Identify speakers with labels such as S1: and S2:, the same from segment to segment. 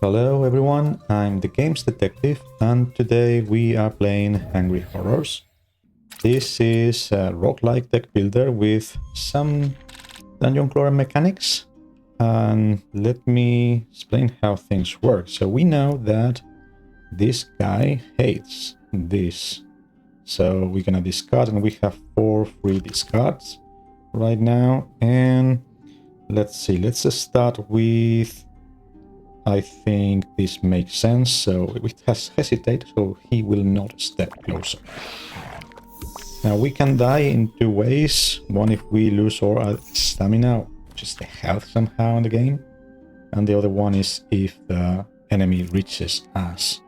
S1: Hello everyone, I'm the Games Detective and today we are playing Hungry Horrors. This is a roguelike deck builder with some dungeon crawler mechanics. And let me explain how things work. So we know that this guy hates this. So we're gonna discard and we have 4 free discards right now. And let's see, let's start with... I think this makes sense, so it has hesitated, so he will not step closer. Now we can die in 2 ways. One if we lose our stamina, which is the health somehow in the game. And the other one is if the enemy reaches us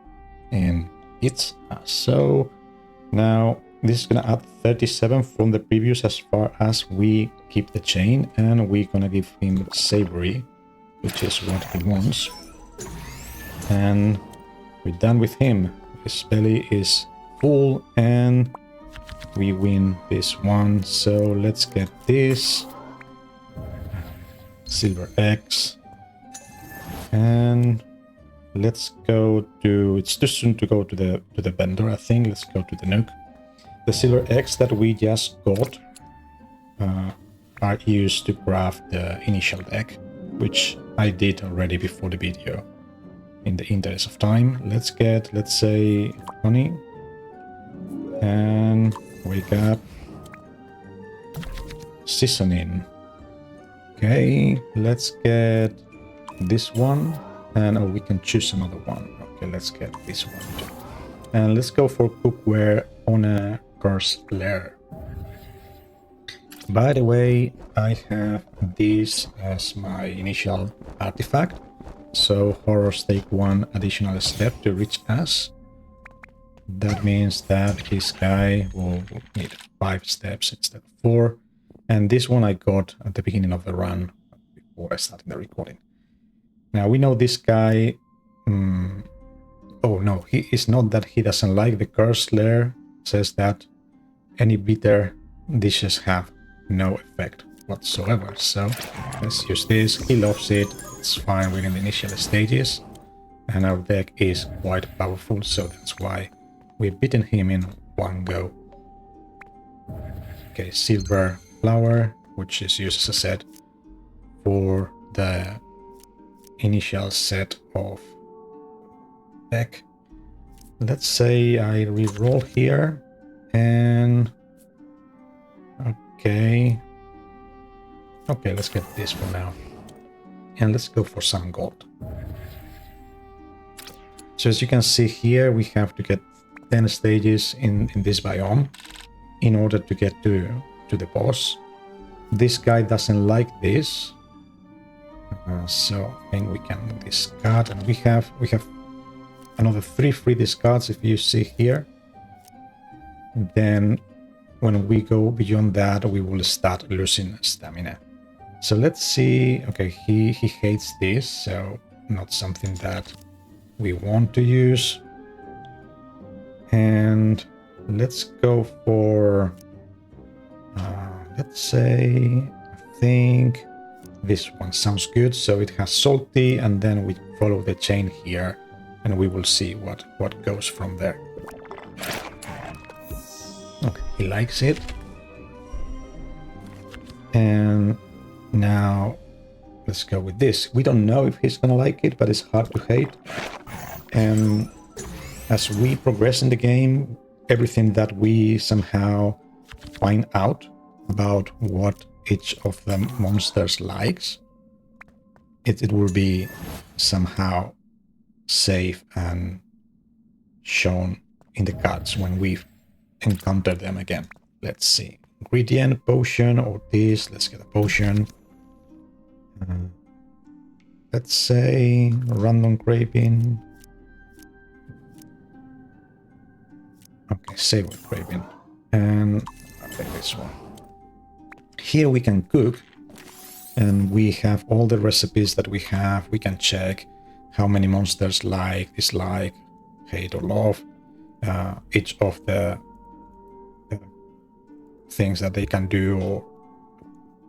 S1: and hits us. So now this is gonna add 37 from the previous as far as we keep the chain, and we're gonna give him savory, which is what he wants. And we're done with him. His belly is full and we win this one. So let's get this silver X and let's go to... it's too soon to go to the vendor, I think. Let's go to the Nook. The silver X that we just got are used to craft the initial deck, which I did already before the video. In the interest of time, let's get, let's say, honey. And wake up. Seasoning. Okay, let's get this one. And oh, we can choose another one. Okay, let's get this one too. And let's go for cookware on a cursed lair. By the way, I have this as my initial artifact. So horrors take 1 additional step to reach us. That means that this guy will need 5 steps instead of 4. And this one I got at the beginning of the run, before I started the recording. Now we know this guy... oh no, he is not that he doesn't like the cursed lair. It says that any bitter dishes have no effect whatsoever. So let's use this. He loves it. It's fine within the initial stages, and our deck is quite powerful, so that's why we've beaten him in 1 go. Okay, silver flower, which is used as a set for the initial set of deck. Let's say I re-roll here, and okay, let's get this for now. And let's go for some gold. So as you can see here, we have to get 10 stages in this biome in order to get to the boss. This guy doesn't like this. So I think we can discard, and we have another 3 free discards if you see here. Then when we go beyond that, we will start losing stamina. So let's see. Okay, he hates this, so not something that we want to use. And let's go for, let's say, I think this one sounds good. So it has salty, and then we follow the chain here, and we will see what goes from there. Okay, he likes it. And now let's go with this. We don't know if he's gonna like it, but it's hard to hate. And as we progress in the game, everything that we somehow find out about what each of the monsters likes, it will be somehow safe and shown in the cards when we encounter them again. Let's see. Ingredient, potion, or this. Let's get a potion. Let's say random craving. Okay, savory craving. And okay, this one. Here we can cook, and we have all the recipes that we have. We can check how many monsters like, dislike, hate, or love. Each of the things that they can do, or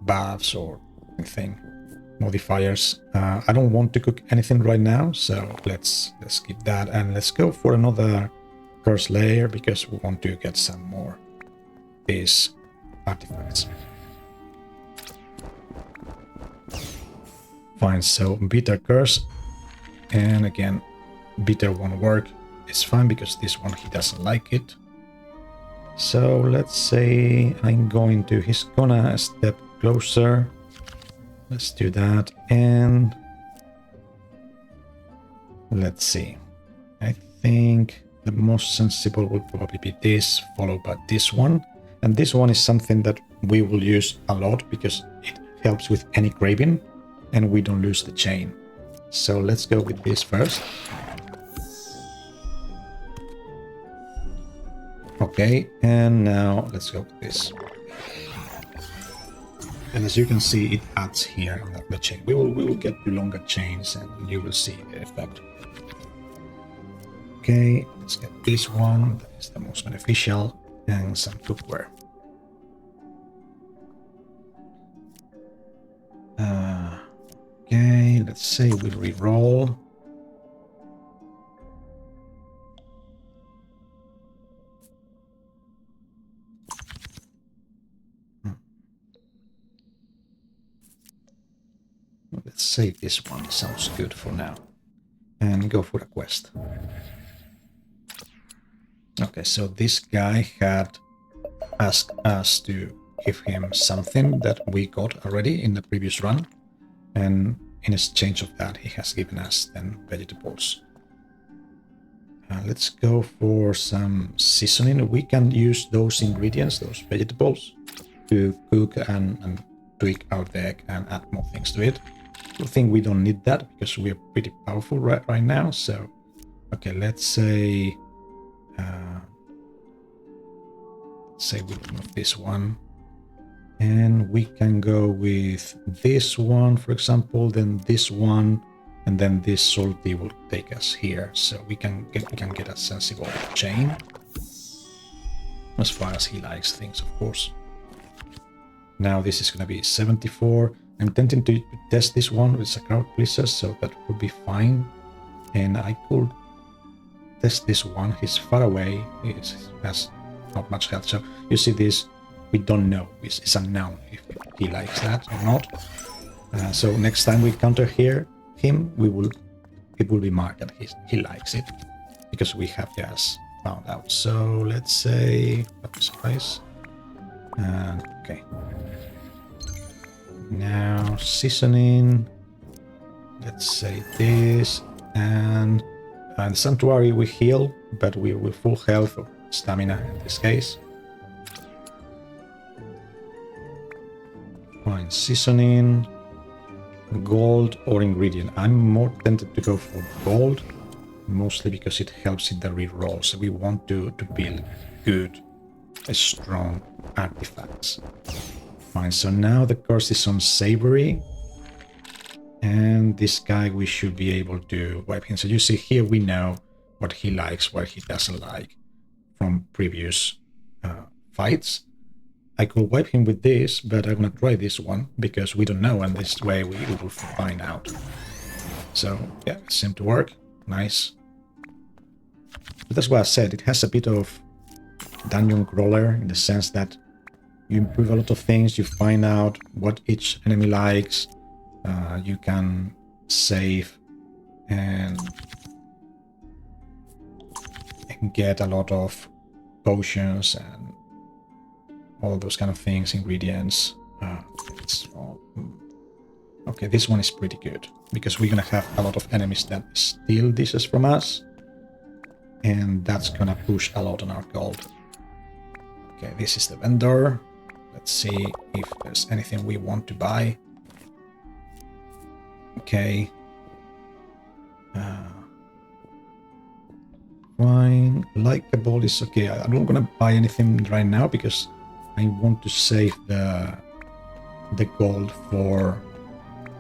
S1: baths or anything. modifiers. I don't want to cook anything right now, so let's skip that and let's go for another curse layer because we want to get some more these artifacts. Fine, so bitter curse, and again bitter won't work. It's fine because this one he doesn't like it. So let's say he's gonna step closer. Let's do that, and let's see. I think the most sensible will probably be this, followed by this one. And this one is something that we will use a lot because it helps with any craving and we don't lose the chain. So let's go with this first. Okay, and now let's go with this. And as you can see, it adds here on the chain. We will get to longer chains and you will see the effect. Okay, let's get this one. That is the most beneficial, and some cookware. Okay, let's say we'll re-roll. Let's save this one, sounds good for now. And go for a quest. Okay, so this guy had asked us to give him something that we got already in the previous run. And in exchange of that, he has given us 10 vegetables. Let's go for some seasoning. We can use those ingredients, those vegetables, to cook and tweak our deck and add more things to it. I think we don't need that because we are pretty powerful right now. So, okay, let's say we remove this one. And we can go with this one, for example, then this one, and then this salty will take us here. So we can get a sensible chain. As far as he likes things, of course. Now this is going to be 74. I'm tempting to test this one with a crowd pleaser, so that would be fine. And I could test this one. He's far away. He has not much health. So you see this. We don't know. It's unknown if he likes that or not. So next time we counter him, it will be marked that he likes it because we have just found out. So let's say spice. Okay. Now seasoning. Let's say this, and the sanctuary we heal, but we will full health or stamina in this case. Fine, seasoning, gold or ingredient. I'm more tempted to go for gold, mostly because it helps in the reroll. So we want to build good, strong artifacts. Fine, so now the curse is on savory. And this guy, we should be able to wipe him. So you see here, we know what he likes, what he doesn't like from previous fights. I could wipe him with this, but I'm gonna try this one because we don't know, and this way we will find out. So yeah, it seemed to work. Nice. But that's what I said. It has a bit of dungeon crawler in the sense that you improve a lot of things. You find out what each enemy likes. You can save and get a lot of potions and all those kind of things, ingredients. Okay, this one is pretty good because we're gonna have a lot of enemies that steal dishes from us, and that's gonna push a lot on our gold. Okay, this is the vendor. Let's see if there's anything we want to buy. Okay. Fine. Likeable is okay. I'm not gonna buy anything right now because I want to save the gold for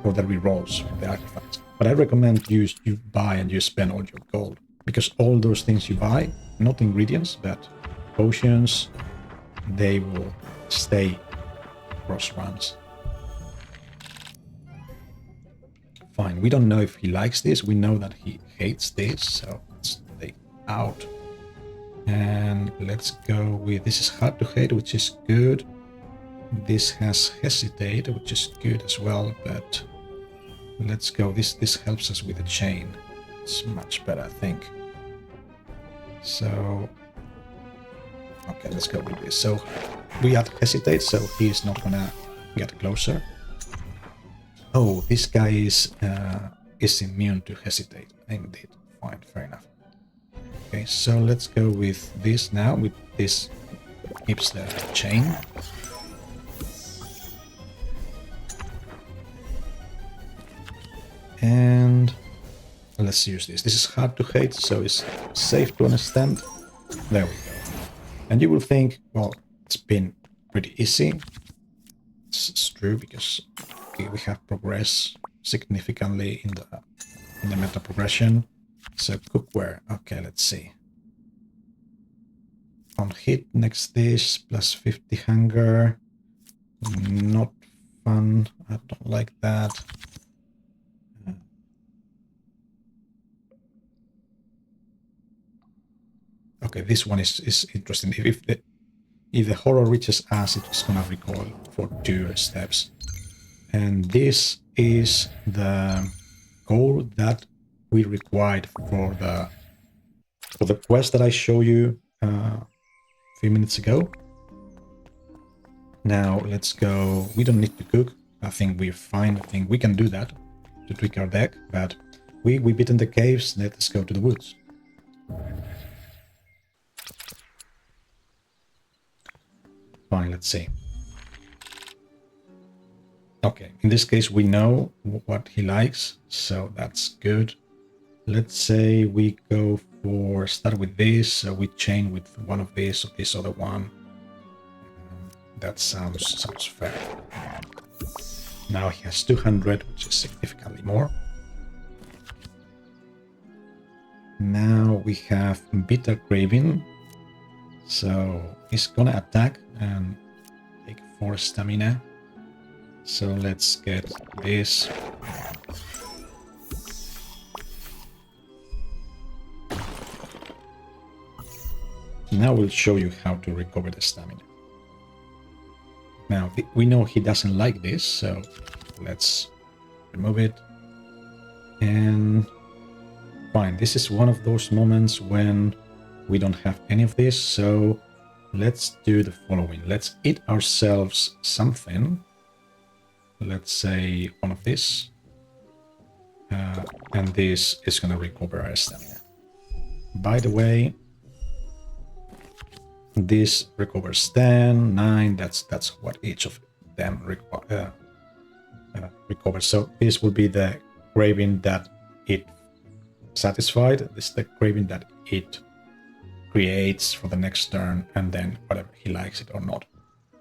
S1: the rerolls, the artifacts. But I recommend you buy and you spend all your gold because all those things you buy, not ingredients, but potions, they will stay across runs. Fine, we don't know if he likes this. We know that he hates this, so let's take out. And let's go with, this is hard to hate, which is good. This has hesitate, which is good as well, but let's go. This helps us with the chain. It's much better, I think. So, okay, let's go with this. So we have hesitate, so he is not gonna get closer. Oh, this guy is immune to hesitate. Indeed. Fine, fair enough. Okay, so let's go with this now. With this keeps the chain. And let's use this. This is hard to hate, so it's safe to understand. There we go. And you will think, well, it's been pretty easy. It's true because we have progressed significantly in the meta progression. So cookware. Okay, let's see. On hit next dish plus 50 hunger. Not fun. I don't like that. Okay, this one is interesting. If the horror reaches us, it's gonna recoil for 2 steps. And this is the goal that we required for the quest that I showed you a few minutes ago. Now let's go. We don't need to cook. I think we're fine. I think we can do that to tweak our deck, but we beaten the caves. Let's go to the woods. Fine, let's see. Okay, in this case we know what he likes, so that's good. Let's say we go for, start with this, so we chain with one of these or this other one. That sounds fair. Now he has 200, which is significantly more. Now we have bitter craving, so he's gonna attack and take 4 stamina. So let's get this. Now we'll show you how to recover the stamina. Now we know he doesn't like this, so let's remove it. And fine, this is one of those moments when we don't have any of this, so let's do the following. Let's eat ourselves something. Let's say one of this. And this is going to recover our stamina. By the way, this recovers 10, 9. That's what each of them recovers. So this will be the craving that it satisfied. This is the craving that it creates for the next turn, and then whatever he likes it or not.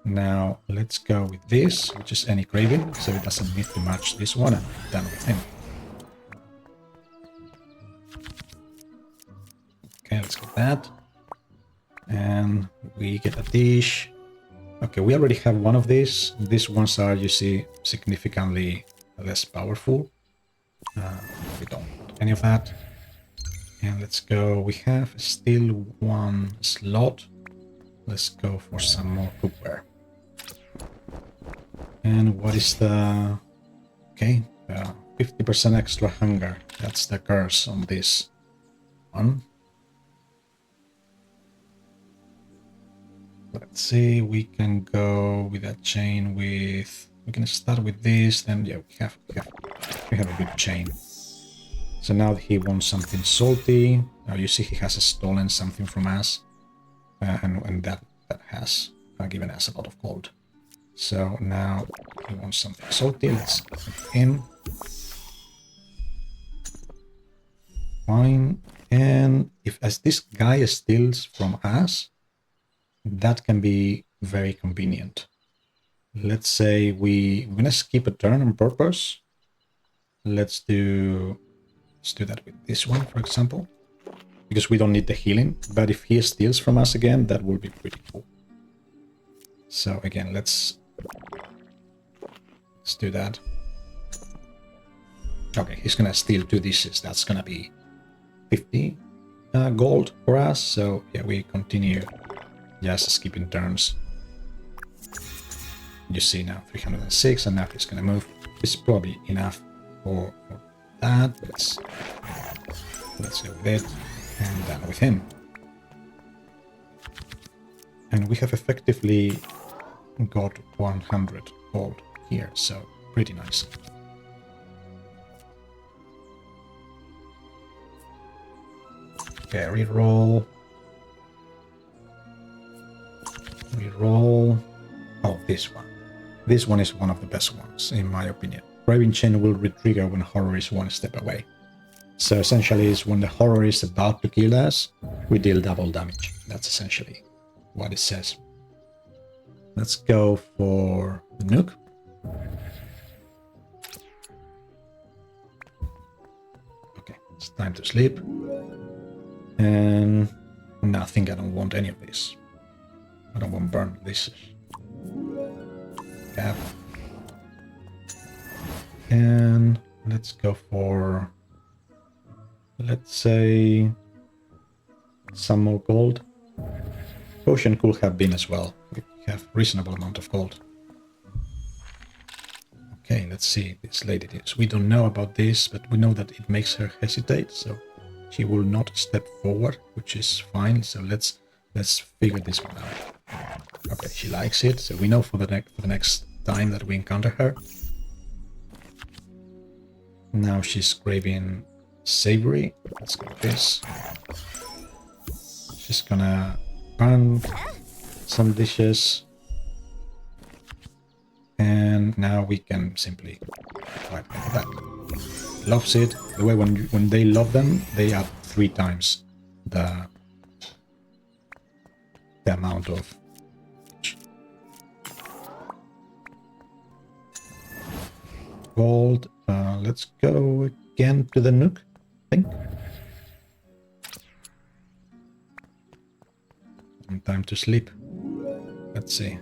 S1: Now let's go with this, which is any craving, so it doesn't need to match this one, and I'm done with him. Okay, let's get that. And we get a dish. Okay, we already have one of these. These ones are, you see, significantly less powerful. We don't want any of that. And let's go. We have still one slot. Let's go for some more cookware. And what is the... Okay, 50% extra hunger. That's the curse on this one. Let's see, we can go with that chain with... We can start with this, then yeah, we have a good chain. So now he wants something salty. Now you see he has stolen something from us. And that has given us a lot of gold. So now he wants something salty. Let's put him. Fine. And if as this guy steals from us, that can be very convenient. Let's say we're gonna skip a turn on purpose. Let's do that with this one, for example, because we don't need the healing. But if he steals from us again, that will be pretty cool. So again, let's do that. Okay, he's gonna steal 2 dishes. That's gonna be 50 gold for us. So yeah, we continue just skipping turns. You see now 306, and now he's gonna move. It's probably enough for that. Let's go with it, and done with him. And we have effectively got 100 gold here, so pretty nice. Okay, reroll. Reroll. Oh, this one. This one is one of the best ones, in my opinion. Craving chain will re-trigger when horror is 1 step away. So essentially, it's when the horror is about to kill us, we deal double damage. That's essentially what it says. Let's go for the nuke. Okay, it's time to sleep. And no, I think I don't want any of this. I don't want burn this. Cap. And let's go for, let's say, some more gold. Potion could have been as well. We have reasonable amount of gold. Okay, let's see this lady. We don't know about this, but we know that it makes her hesitate, so she will not step forward, which is fine. So let's figure this one out. Okay, she likes it, so we know for the next time that we encounter her. Now she's craving savory. Let's go with this. She's gonna burn some dishes. And now we can simply wipe that. Loves it. The way when they love them, they add 3 times the amount of gold. Let's go again to the nuke, I think. And time to sleep. Let's see.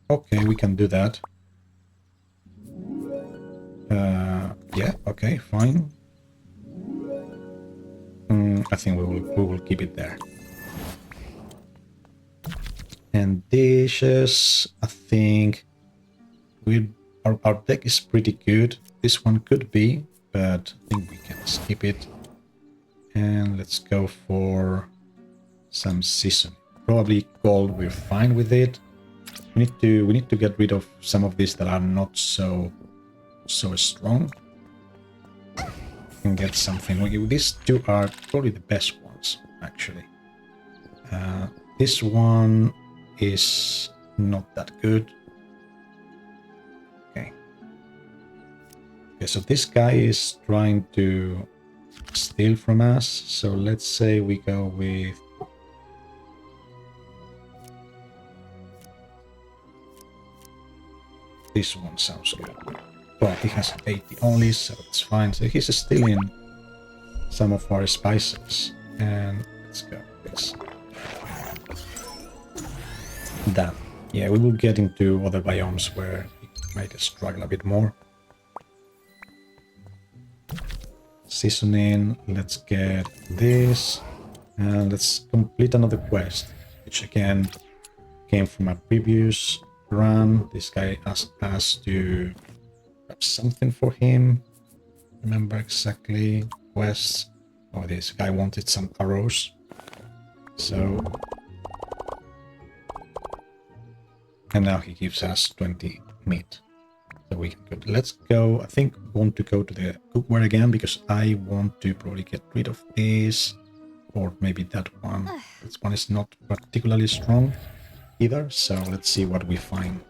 S1: Okay, we can do that. Yeah, okay, fine. I think we will keep it there. And dishes, I think our deck is pretty good. This one could be, but I think we can skip it. And let's go for some seasoning. Probably gold, we're fine with it. We need to get rid of some of these that are not so strong. And get something. These 2 are probably the best ones, actually. This one is not that good. Okay. Okay, so this guy is trying to steal from us. So let's say we go with this one. Sounds good. Well, he has 80 only, so it's fine. So he's stealing some of our spices. And let's go with this. Done. Yeah, we will get into other biomes where it might struggle a bit more. Seasoning, let's get this. And let's complete another quest, which again came from a previous run. This guy asked us to grab something for him. Remember exactly quests. Oh, this guy wanted some arrows. So, and now he gives us 20 meat. So we can go. Let's go. I think I want to go to the cookware again because I want to probably get rid of this, or maybe that one. This one is not particularly strong either. So let's see what we find.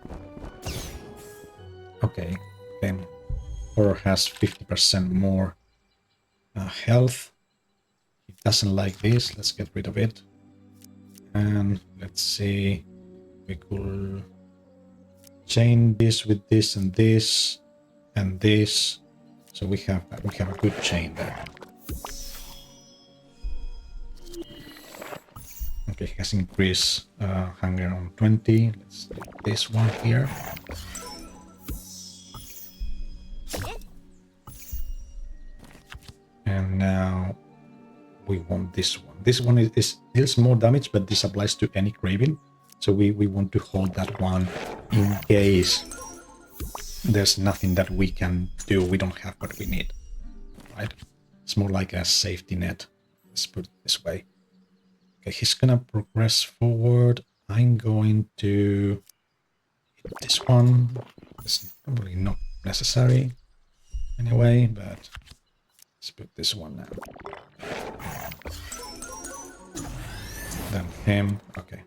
S1: Okay, then horror has 50% more health. He doesn't like this. Let's get rid of it. And let's see. We could chain this with this and this and this. So we have a good chain there. Okay, he has increased hunger on 20. Let's do this one here. And now we want this one. This one deals more damage, but this applies to any craving. So we want to hold that one in case there's nothing that we can do. We don't have what we need, right? It's more like a safety net. Let's put it this way. Okay, he's gonna progress forward. I'm going to hit this one. It's probably not necessary anyway, but let's put this one now. Then him. Okay.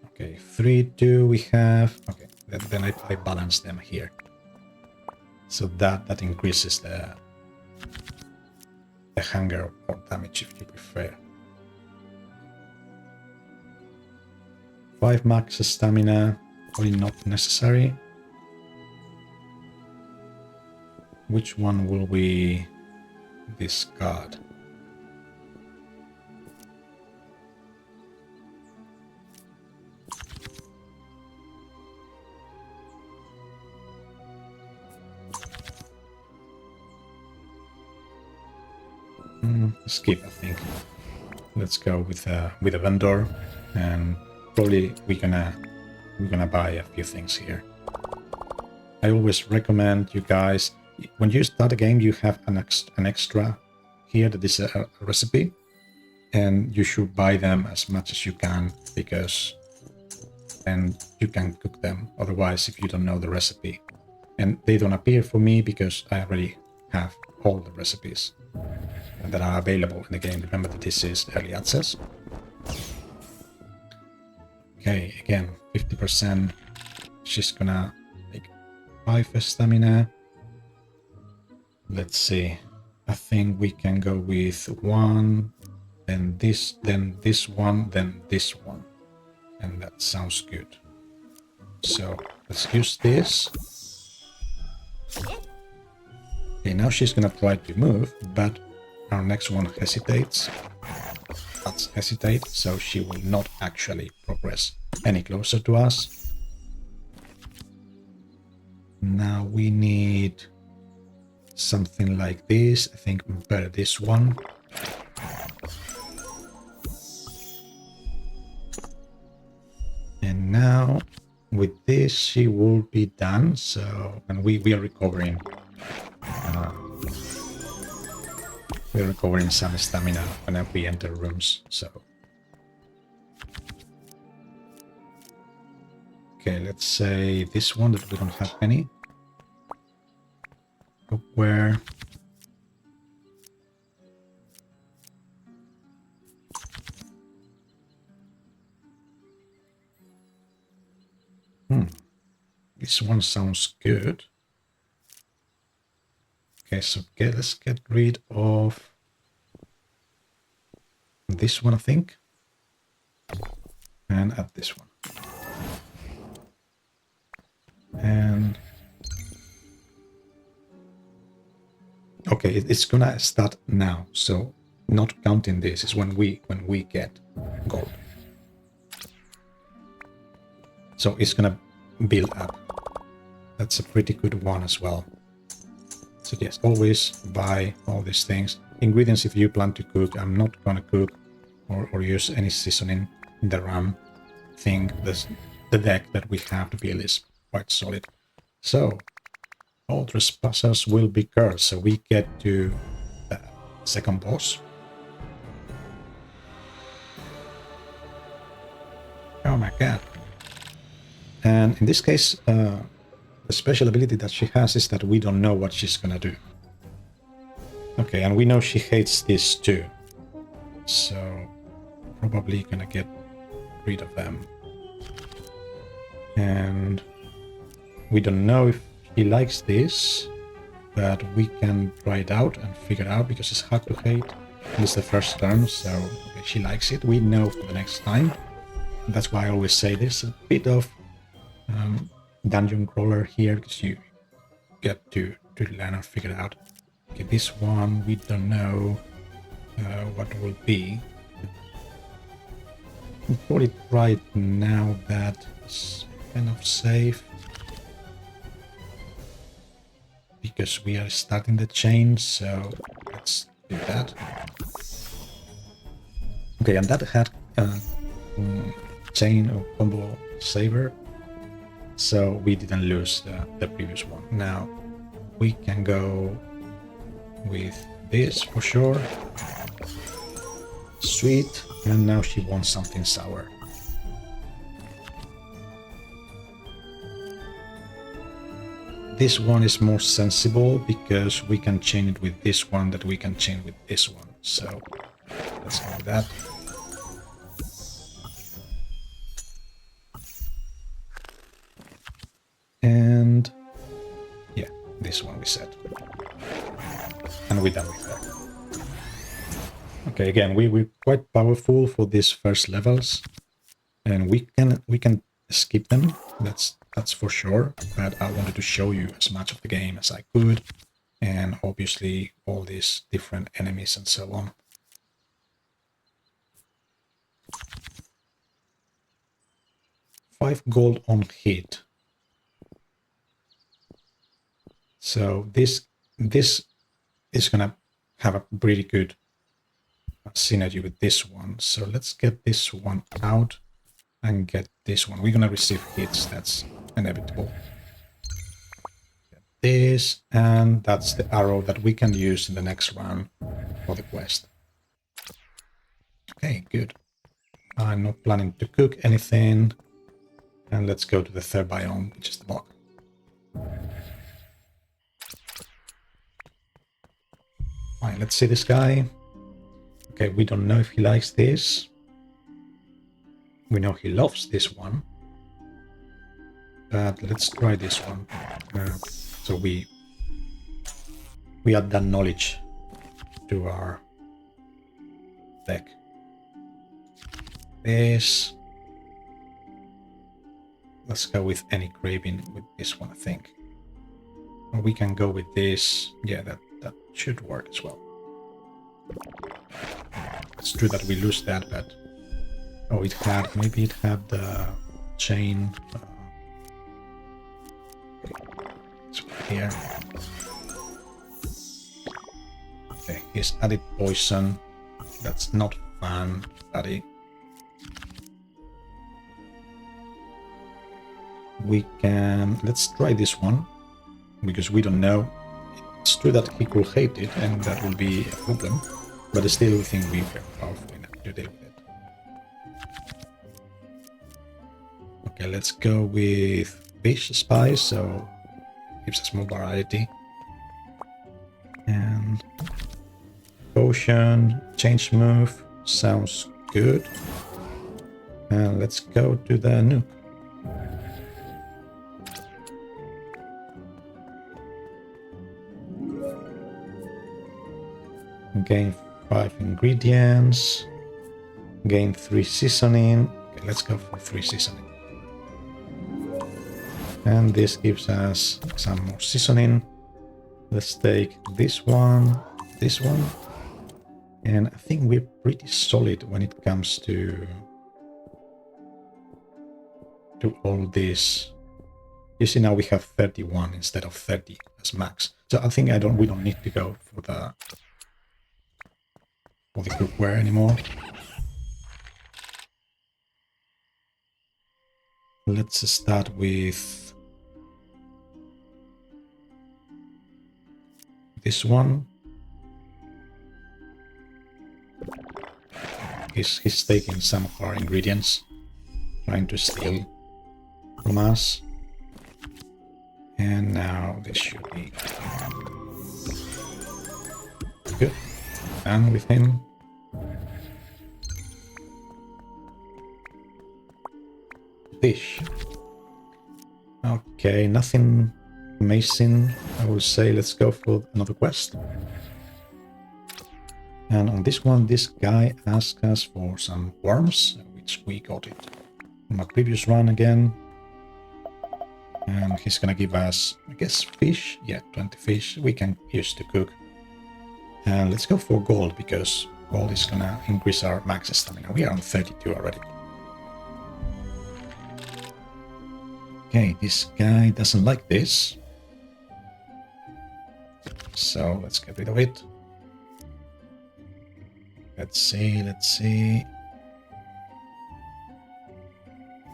S1: Okay, 3, 2 we have. Okay, then I balance them here. So that increases the hunger or damage if you prefer. 5 max stamina, probably not necessary. Which one will we discard? Skip, I think. Let's go with a vendor, and probably we're gonna buy a few things here. I always recommend you guys, when you start a game, you have an extra here that is a recipe, and you should buy them as much as you can, because then you can cook them. Otherwise, if you don't know the recipe, and they don't appear for me because I already have all the recipes that are available in the game. Remember that this is early access. Okay, again, 50%. She's gonna make 5 stamina. Let's see. I think we can go with 1, then this one, then this one. And that sounds good. So let's use this. Okay, now she's gonna try to move, but our next one hesitates. Let's hesitate, so she will not actually progress any closer to us. Now we need something like this. I think better this one. And now with this she will be done. So, and we are recovering. We're recovering some stamina whenever we enter rooms, so. Okay, let's say this one that we don't have any. Cookware. This one sounds good. Okay, so let's get rid of this one, I think, and add this one. And okay, it's gonna start now, so not counting this is when we get gold. So it's gonna build up. That's a pretty good one as well. So yes, always buy all these things. Ingredients if you plan to cook. I'm not gonna cook or use any seasoning in the RAM. I think the deck that we have to build is quite solid. So all trespassers will be cursed. So we get to the second boss. Oh my god. And in this case, the special ability that she has is that we don't know what she's gonna do. Okay, and we know she hates this too. So probably gonna get rid of them. And we don't know if he likes this, but we can try it out and figure it out because it's hard to hate. And it's the first turn, so okay, she likes it. We know for the next time. That's why I always say this, a bit of dungeon crawler here, because you get to learn and figure it out. Okay, this one we don't know what will be. We'll put it right now that it's kind of safe. because we are starting the chain, so let's do that. Okay, and that had chain or combo saver, so we didn't lose the previous one. Now we can go with this for sure. Sweet, and now she wants something sour. This one is more sensible because we can chain it with this one that we can chain with this one. So let's go with that. And yeah, this one we set. And we're done with that. Okay, again, we're quite powerful for these first levels, and we can skip them. That's for sure. But I wanted to show you as much of the game as I could, and obviously all these different enemies and so on. Five gold on hit. So this is gonna have a pretty good synergy with this one. So let's get this one out and get this one. We're gonna receive hits, that's inevitable. Get this, and that's the arrow that we can use in the next round for the quest. Okay, good. I'm not planning to cook anything. And let's go to the third biome, which is the bog. Fine, let's see this guy. Okay, we don't know if he likes this. We know he loves this one. But let's try this one. So we add that knowledge to our deck. This. Let's go with any craving with this one, I think. Or we can go with this. Yeah, that should work as well. It's true that we lose that, but oh, maybe it had the chain. It's here. Okay, he's added poison. That's not fun, buddy. Let's try this one, because we don't know. It's true that he could hate it, and that will be a problem, but I still think we are powerful enough to deal with it. Okay, let's go with fish spice, so gives us more variety. And potion, change move, sounds good. And let's go to the nuke. Gain 5 ingredients. Gain 3 seasoning. Okay, let's go for 3 seasoning. And this gives us some more seasoning. Let's take this one, and I think we're pretty solid when it comes to all this. You see, now we have 31 instead of 30 as max. So I think we don't need to go for the cookware anymore. Let's start with this one. He's taking some of our ingredients, trying to steal from us. And now this should be good. Done with him. Fish. Okay, nothing amazing, I will say. Let's go for another quest. And on this one, this guy asked us for some worms, which we got it from a previous run again. And he's gonna give us, I guess, fish. Yeah, 20 fish we can use to cook. And let's go for gold, because gold is gonna increase our max stamina. We are on 32 already. Okay, this guy doesn't like this. So let's get rid of it. Let's see. I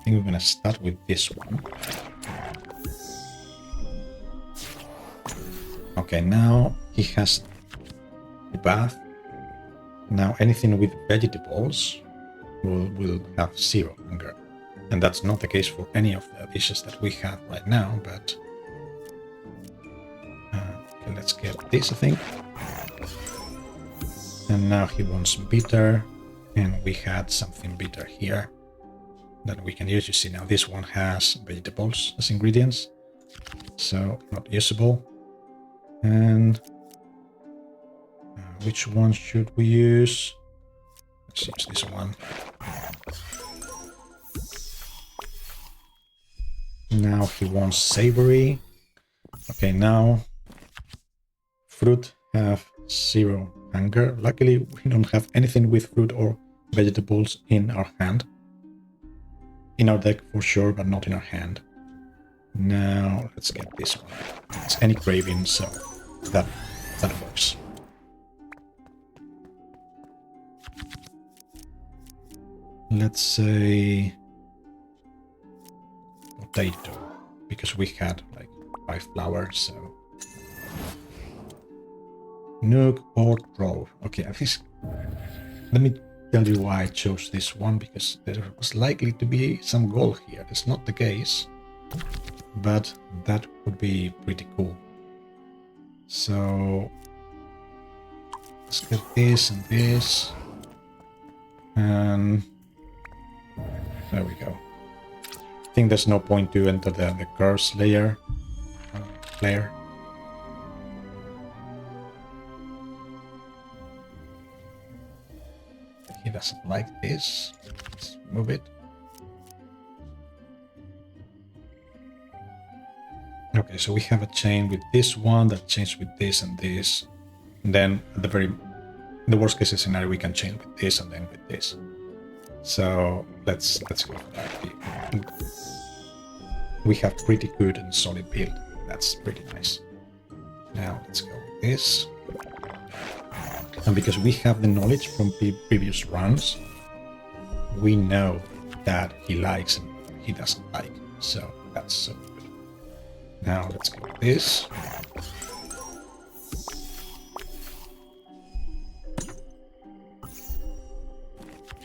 S1: think we're gonna start with this one. Okay, now he has the bath. Now anything with vegetables will have 0 hunger. And that's not the case for any of the dishes that we have right now, but okay, let's get this, I think. And now he wants bitter, and we had something bitter here that we can use. You see, now this one has vegetables as ingredients, so not usable. And which one should we use? Let's use this one. Now he wants savory. Okay, now fruit have 0 hunger. Luckily, we don't have anything with fruit or vegetables in our hand. In our deck for sure, but not in our hand. Now let's get this one. It's any craving, so that works. Let's say potato, because we had like 5 flowers, so nook or trove. Okay, at least let me tell you why I chose this one, because there was likely to be some gold here. It's not the case, but that would be pretty cool. So let's get this and this, and there we go. I think there's no point to enter the curse layer. He doesn't like this. Let's move it. Okay, so we have a chain with this one that chains with this and this. And then at the worst case scenario, we can chain with this and then with this. So let's go for that. We have pretty good and solid build. That's pretty nice. Now let's go with this. And because we have the knowledge from previous runs, we know that he likes and he doesn't like. So that's so good. Now let's go with this.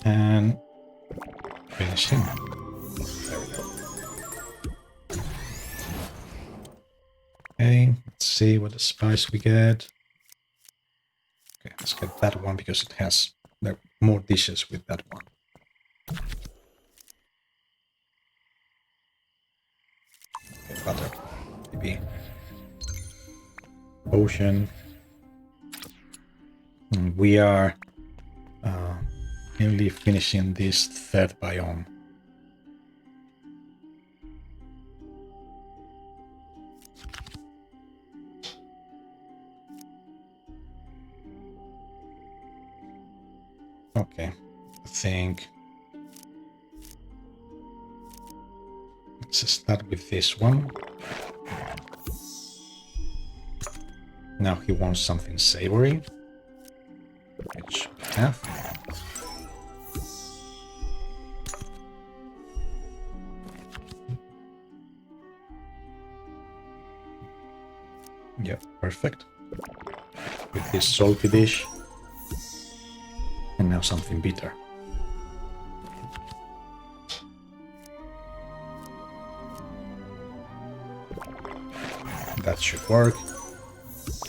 S1: And finish him. There we go. Okay, let's see what the spice we get. Okay, let's get that one because it has more dishes with that one. Okay, butter, maybe. Potion. And we are nearly finishing this 3rd biome. Okay, I think let's start with this one. Now he wants something savory, which we have. Yeah, perfect. With this salty dish. And now something bitter. That should work.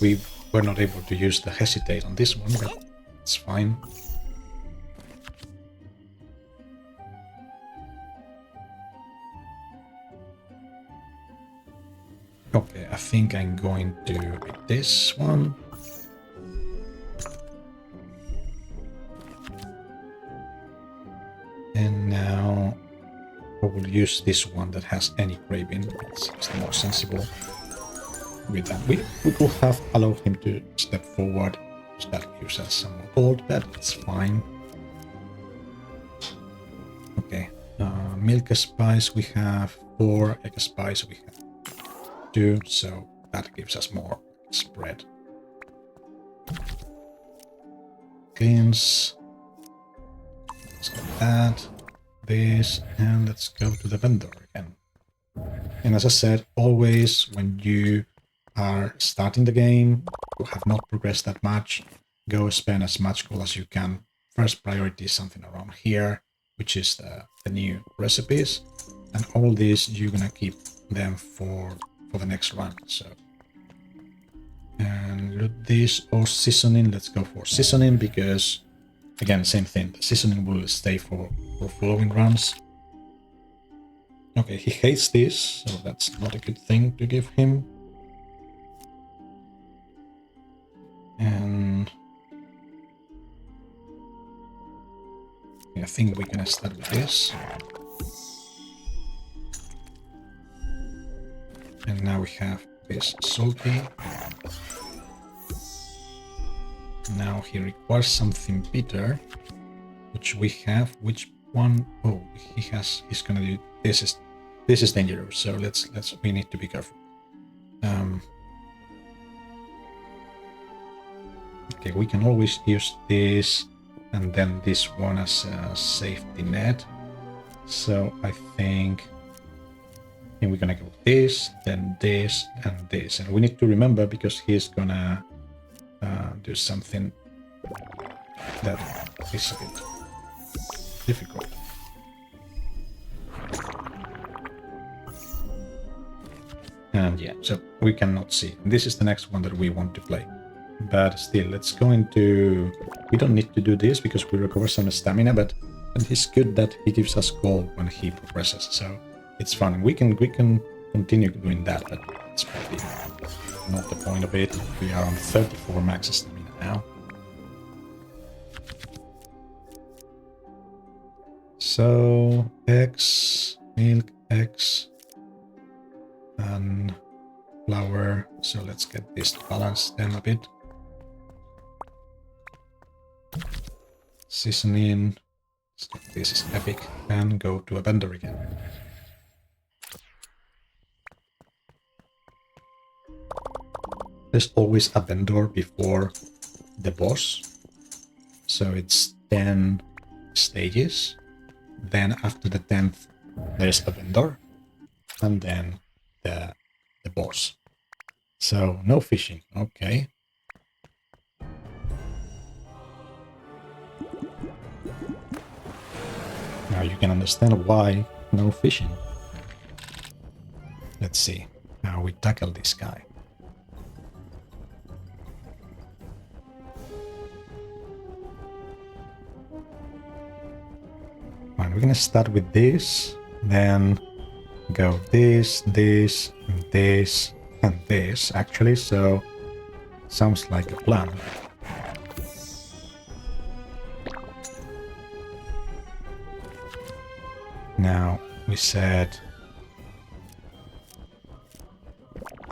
S1: We were not able to use the hesitate on this one, but it's fine. Okay, I think I'm going to do this one. And now I will use this one that has any craving. It's the more sensible. With that, we will have allowed him to step forward. So that gives us some more gold, but it's fine. Okay, milk spice we have 4, egg spice we have 2, so that gives us more spread. beans. Let's get that, this, and let's go to the vendor again. And as I said, always when you are starting the game, you have not progressed that much, go spend as much gold as you can. First priority is something around here, which is the new recipes. And all these, you're gonna keep them for the next run. So, and loot this or seasoning. Let's go for seasoning because, again, same thing. The seasoning will stay for following runs. Okay, he hates this, so that's not a good thing to give him. And I think we're gonna start with this. And now we have this salty. Now he requires something bitter, which we have. Which one? Oh, he's gonna do this. Is dangerous. So we need to be careful. Okay, we can always use this, and then this one as a safety net. So I think we're gonna go this, then this, and this. And we need to remember because he's gonna do something that is a bit difficult. And yeah, so we cannot see. This is the next one that we want to play. But still, let's go into... We don't need to do this because we recover some stamina, but it's good that he gives us gold when he progresses. So it's fun. We can continue doing that, but it's probably not the point of it. We are on 34 max stamina now. So eggs, milk, eggs, and flour. So let's get this to balance them a bit. Seasoning. This is epic. And go to a vendor again. There's always a vendor before the boss. So it's 10 stages. Then after the 10th, there's a vendor. And then the boss. So no fishing. Okay. Now you can understand why no fishing. Let's see how we tackle this guy. Fine, we're gonna start with this, then go this, this, and this, and this actually, so sounds like a plan. Now we said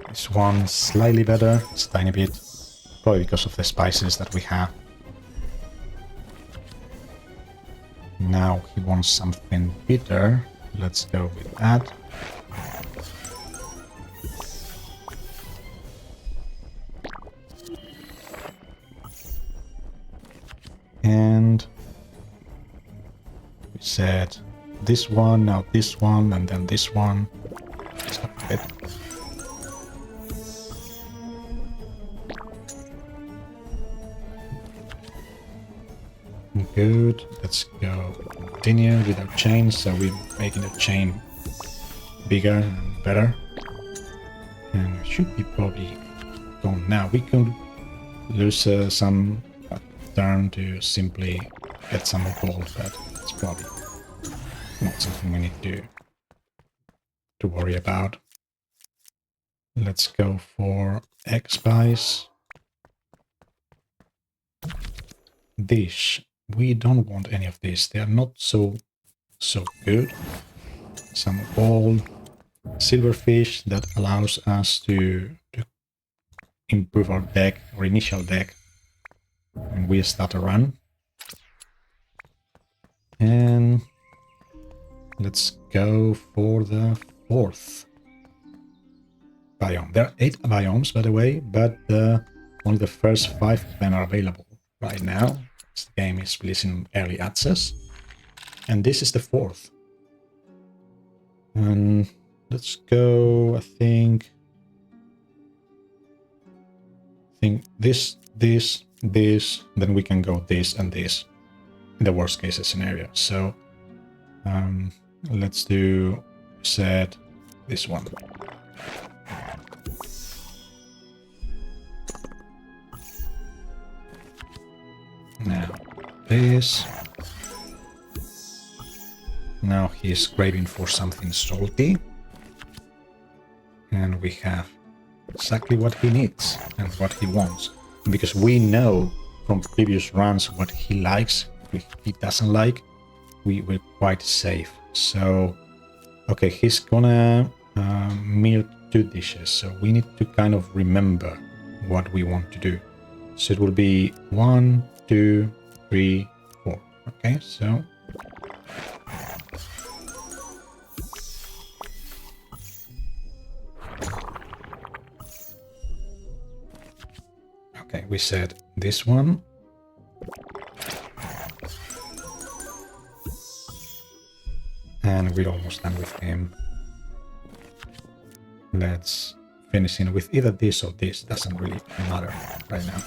S1: this one slightly better, it's a tiny bit, probably because of the spices that we have. Now he wants something bitter, let's go with that. And we said this one, now this one, and then this one. Let's not fit. Good, let's go continue with our chain, so we're making the chain bigger and better. And we should be probably gone now. We could lose some turn to simply get some gold, but it's probably not something we need to worry about. Let's go for egg spice. Dish. We don't want any of this. They are not so good. Some gold, silverfish that allows us to improve our deck, our initial deck, when we start a run. And let's go for the 4th biome. There are 8 biomes, by the way, but only the first 5 of them are available right now. The game is releasing early access. And this is the 4th. And let's go, I think this, then we can go this and this in the worst case scenario. So let's do set this one. Now this. Now he's craving for something salty. And we have exactly what he needs and what he wants. Because we know from previous runs what he likes, what he doesn't like, we're quite safe. So, okay, he's gonna milk 2 dishes. So we need to kind of remember what we want to do. So it will be 1, 2, 3, 4. Okay, so okay, we said this one. And we're almost done with him. Let's finish in with either this or this. Doesn't really matter right now.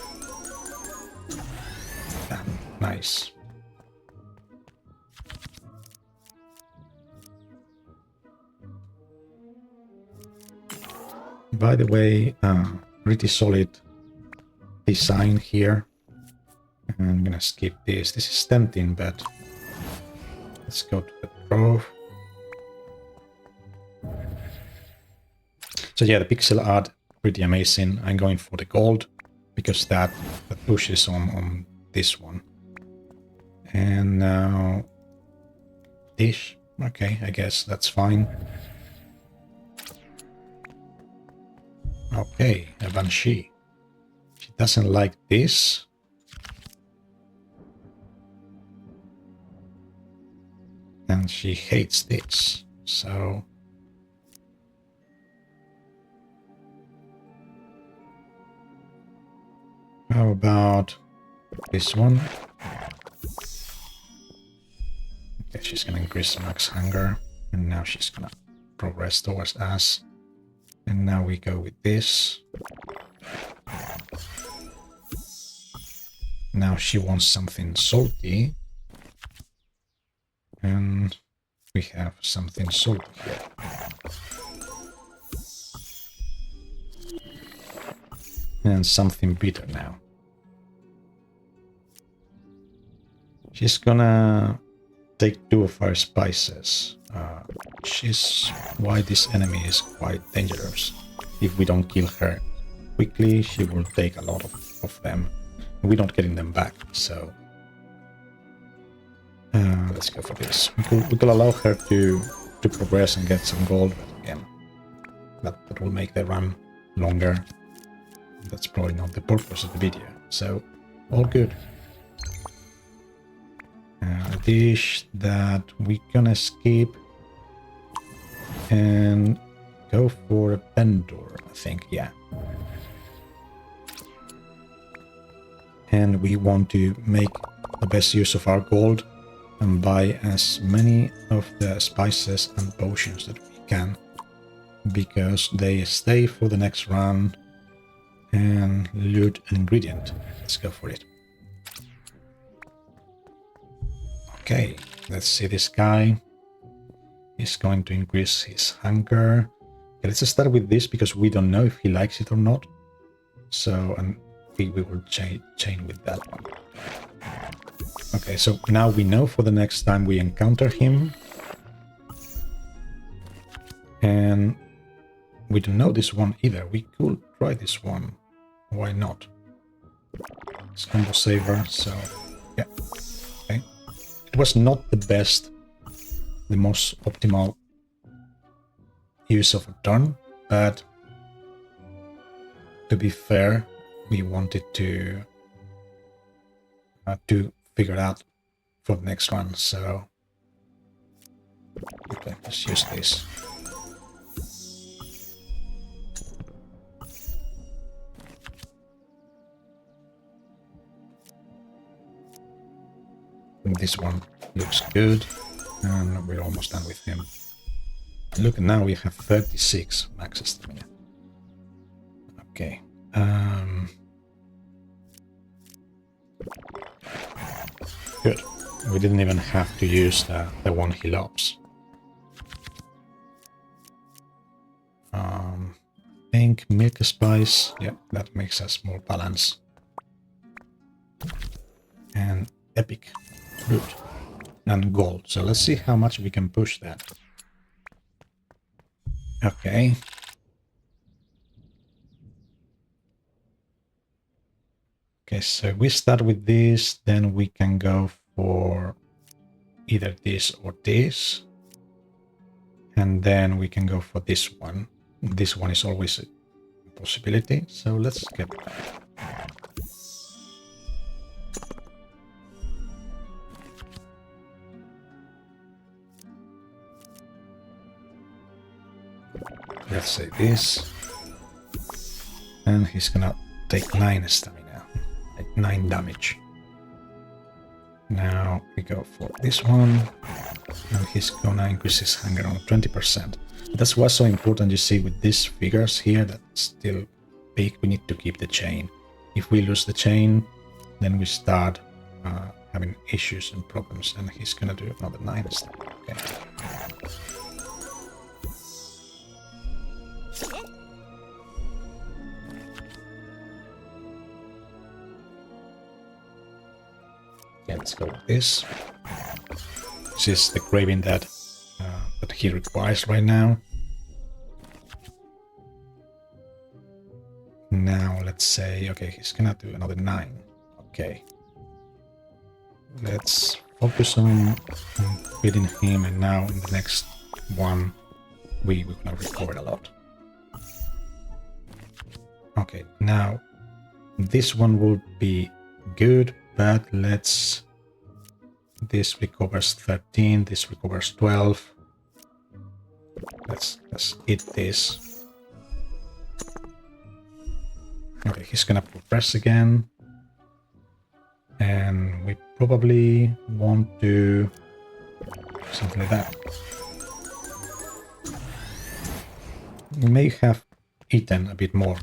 S1: Damn, nice. By the way, pretty solid design here. I'm gonna skip this. This is tempting, but let's go to the Pro. So yeah, the pixel art, pretty amazing. I'm going for the gold because that pushes on this one. And now dish. Okay, I guess that's fine. Okay, a Banshee. She doesn't like this. And she hates this. So how about this one? Okay, she's gonna increase max hunger. And now she's gonna progress towards us. And now we go with this. Now she wants something salty. And we have something salty here. And something bitter now. She's gonna take 2 of our spices. Which is why this enemy is quite dangerous. If we don't kill her quickly, she will take a lot of them. We're not getting them back, so let's go for this. We could allow her to progress and get some gold, but again, that will make the run longer. That's probably not the purpose of the video, so all good. A dish that we're gonna skip and go for a pendor, I think, yeah. And we want to make the best use of our gold and buy as many of the spices and potions that we can, because they stay for the next run. And loot an ingredient. Let's go for it. Okay, let's see this guy. He's going to increase his hunger. Okay, let's start with this because we don't know if he likes it or not. So, and we will chain with that one. Okay, so now we know for the next time we encounter him. And we don't know this one either. We could try this one. Why not? It's combo saver, so yeah. Okay. It was not the best, the most optimal use of a turn, but to be fair, we wanted to figure out for the next one, so okay, let's use this. This one looks good, and we're almost done with him. Look, now we have 36 max stamina. Okay. Good. We didn't even have to use the one he loves. Pink, milk spice. Yeah, that makes us more balance. And epic fruit. And gold. So let's see how much we can push that. Okay. Okay, so we start with this, then we can go for either this or this. And then we can go for this one. This one is always a possibility, so let's get that. Let's say this. And he's gonna take 9 stamina, 9 damage. Now we go for this one, and he's gonna increase his hunger on 20%. That's what's so important, you see, with these figures here, that still big, we need to keep the chain. If we lose the chain, then we start having issues and problems, and he's gonna do another 9 stamina. Okay. Okay, let's go with this. This is the craving that he requires right now. Now let's say, okay, he's gonna do another 9. Okay. Let's focus on feeding him, and now in the next one we're gonna recover a lot. Okay, now this one will be good, but let's... This recovers 13, this recovers 12. Let's eat this. Okay, he's gonna progress again. And we probably want to... something like that. We may have eaten a bit more.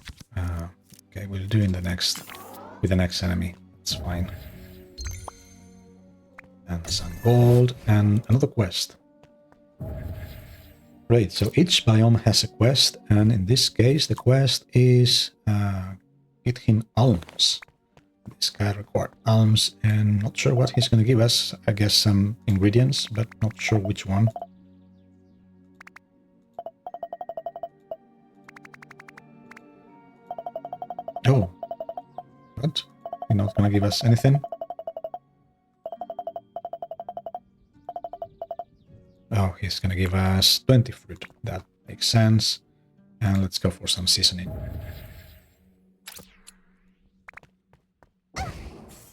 S1: Okay, we'll do in the next... with the next enemy. That's fine. And some gold, and another quest. Great, so each biome has a quest, and in this case the quest is get him alms. This guy required alms, and not sure what he's going to give us. I guess some ingredients, but not sure which one. Oh, what? You're not going to give us anything? Oh, he's gonna give us 20 fruit. That makes sense. And let's go for some seasoning.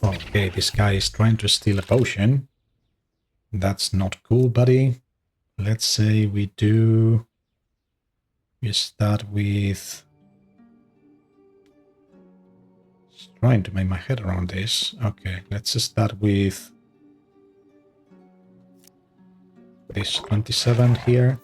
S1: Okay, this guy is trying to steal a potion. That's not cool, buddy. Let's say we do... We start with... Just trying to make my head around this. Okay, let's just start with... this 27 here.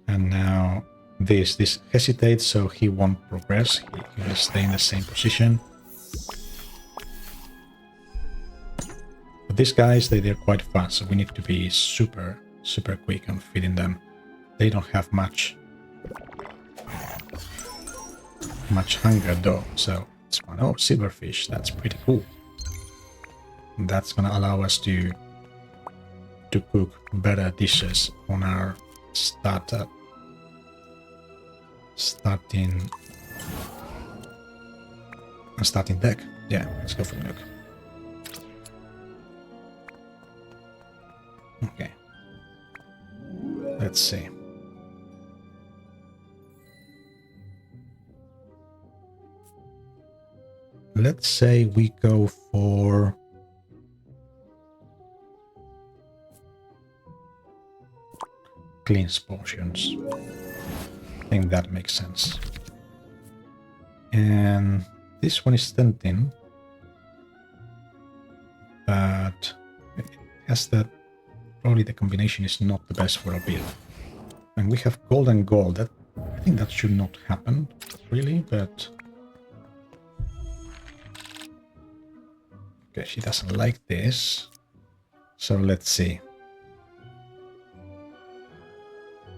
S1: And now this hesitates, so he won't progress. He will stay in the same position. But these guys, they're quite fast, so we need to be super quick on feeding them. They don't have much hunger though, so it's fun. Oh, silverfish, that's pretty cool. That's gonna allow us to cook better dishes on our starting deck. Yeah, let's go for milk. Okay. Let's see. Let's say we go for cleanse potions. I think that makes sense. And this one is tempting, but it has that probably the combination is not the best for a build. And we have gold and gold. That I think that should not happen, really, but okay, she doesn't like this. So let's see.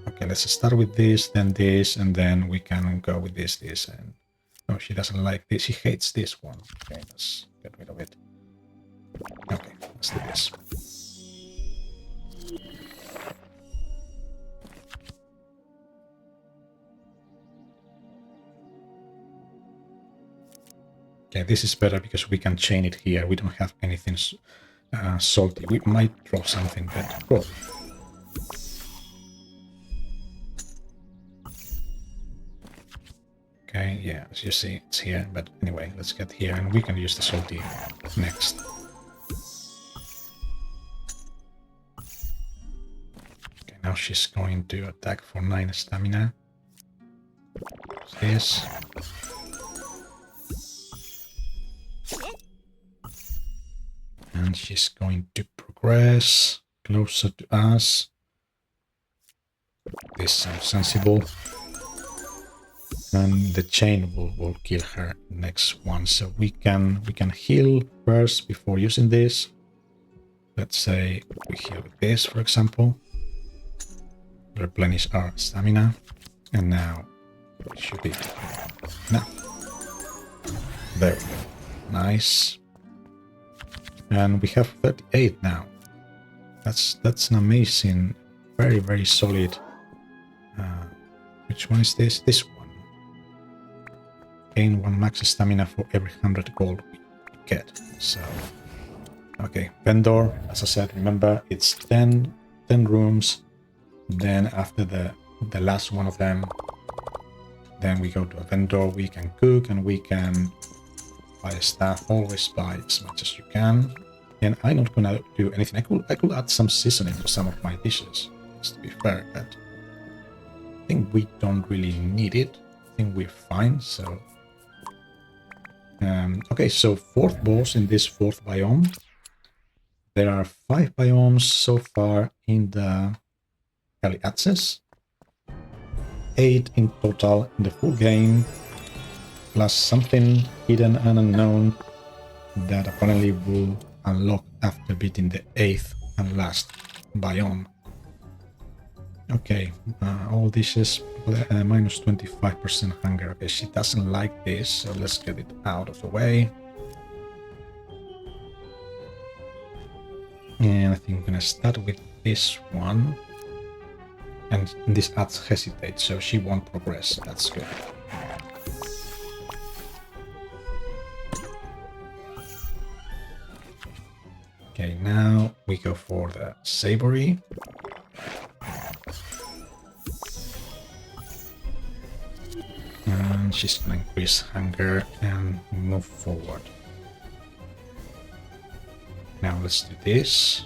S1: Okay, let's start with this, then this, and then we can go with this, and no, she doesn't like this. She hates this one. Okay, let's get rid of it. Okay, let's do this. Okay, this is better because we can chain it here. We don't have anything salty. We might draw something better. Cool. Okay, yeah, as you see, it's here. But anyway, let's get here, and we can use the salty next. Okay, now she's going to attack for 9 stamina. This. And she's going to progress closer to us. This sounds sensible. And the chain will kill her next one. So we can heal first before using this. Let's say we heal with this, for example. Replenish our stamina. And now it should be now. There we go. Nice. And we have 38 now. That's an amazing, very, very solid. Which one is this? This one. Gain 1 max stamina for every 100 gold we get. So, okay, vendor. As I said, remember it's 10 rooms. Then after the last one of them, then we go to a vendor. We can cook and we can buy stuff. Always buy as much as you can. And I'm not gonna do anything. I could add some seasoning to some of my dishes, just to be fair, but I think we don't really need it. I think we're fine. So okay, so 4th boss in this 4th biome. There are 5 biomes so far in the early access. 8 in total in the full game, plus something hidden and unknown that apparently will unlock after beating the 8th and last biome. Okay, all this is minus 25% hunger. Okay, she doesn't like this, so let's get it out of the way. And I think I'm gonna start with this one. And this adds hesitate, so she won't progress. That's good. Okay, now we go for the savory. And she's gonna increase hunger and move forward. Now let's do this.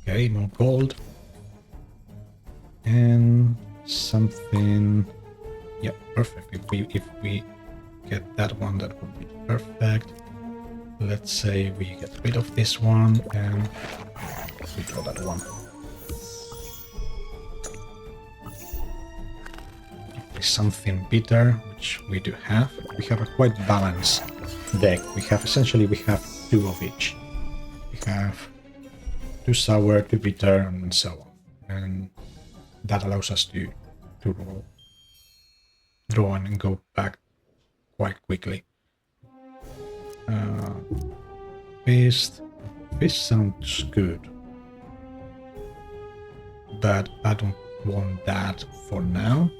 S1: Okay, more gold. And something. Yeah, perfect. If we get that one, that would be perfect. Let's say we get rid of this one and we draw that one. Okay, something bitter, which we do have. We have a quite balanced deck. We have 2 of each. We have 2 sour, 2 bitter, and so on. And that allows us to draw and go back quite quickly. Fist sounds good, but I don't want that for now.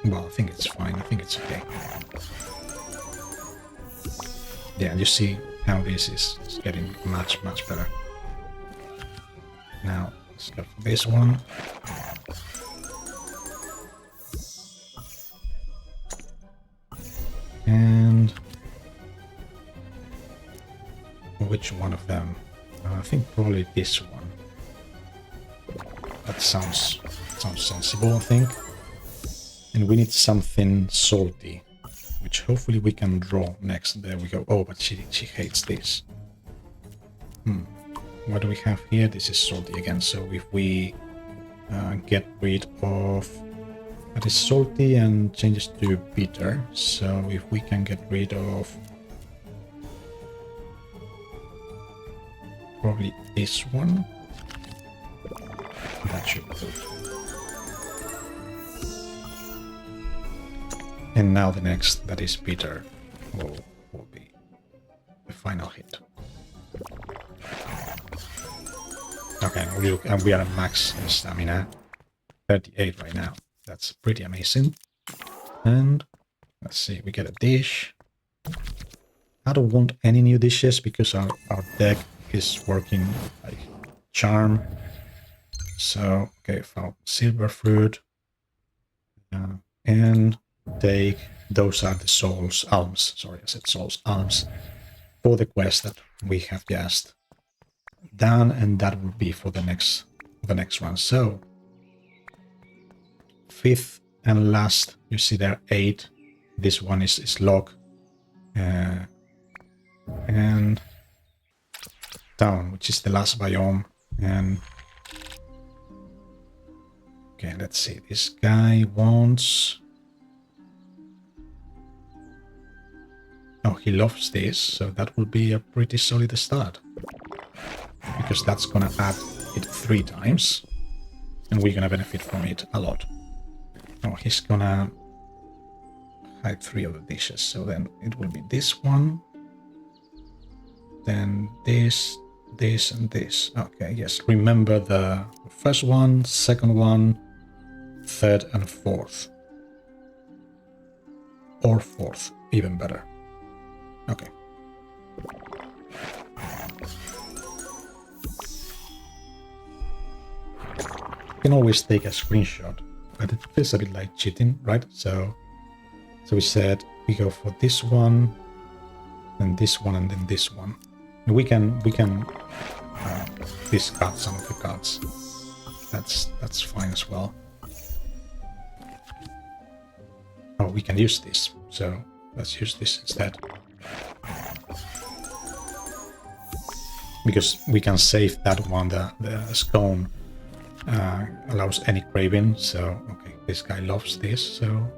S1: Well, I think it's fine. I think it's okay. Yeah, you see how this is getting much better. Now let's go for this one. And which one of them? I think probably this one. That sounds sensible, I think. And we need something salty, which hopefully we can draw next. There we go. Oh, but she hates this. What do we have here? This is salty again. So if we get rid of that is salty and changes to bitter. So if we can get rid of probably this one, that should do it. And now the next, that is bitter, will be the final hit. Okay, and we are at max stamina, 38 right now. That's pretty amazing. And let's see, we get a dish. I don't want any new dishes because our deck is working like charm. So, okay, found silver fruit. And take, those are the souls, alms. Sorry, I said souls, alms. For the quest that we have just done, and that will be for the next one. So, fifth and last, you see there 8. This one is log. And town, which is the last biome. And okay, let's see. This guy wants. Oh, he loves this, so that will be a pretty solid start. Because that's gonna add it 3 times. And we're gonna benefit from it a lot. Oh, he's gonna hide 3 of the dishes, so then it will be this one. Then this, and this. Okay, yes. Remember the first one, second one, third and fourth. Or fourth, even better. Okay. You can always take a screenshot, but it feels a bit like cheating, right? So we said we go for this one, then this one, and then this one. And we can discard some of the cards. That's fine as well. Oh, we can use this. So let's use this instead. Because we can save that one, the scone allows any craving, so okay, this guy loves this, so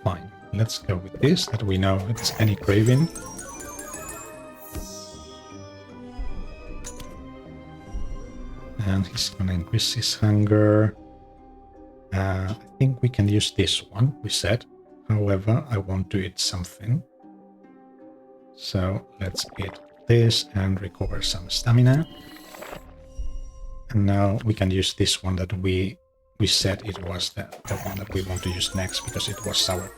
S1: fine. Let's go with this, that we know it's any craving. And he's gonna increase his hunger. I think we can use this one, we said. However, I want to eat something. So let's eat this and recover some stamina. And now we can use this one that we said it was the one that we want to use next because it was sour.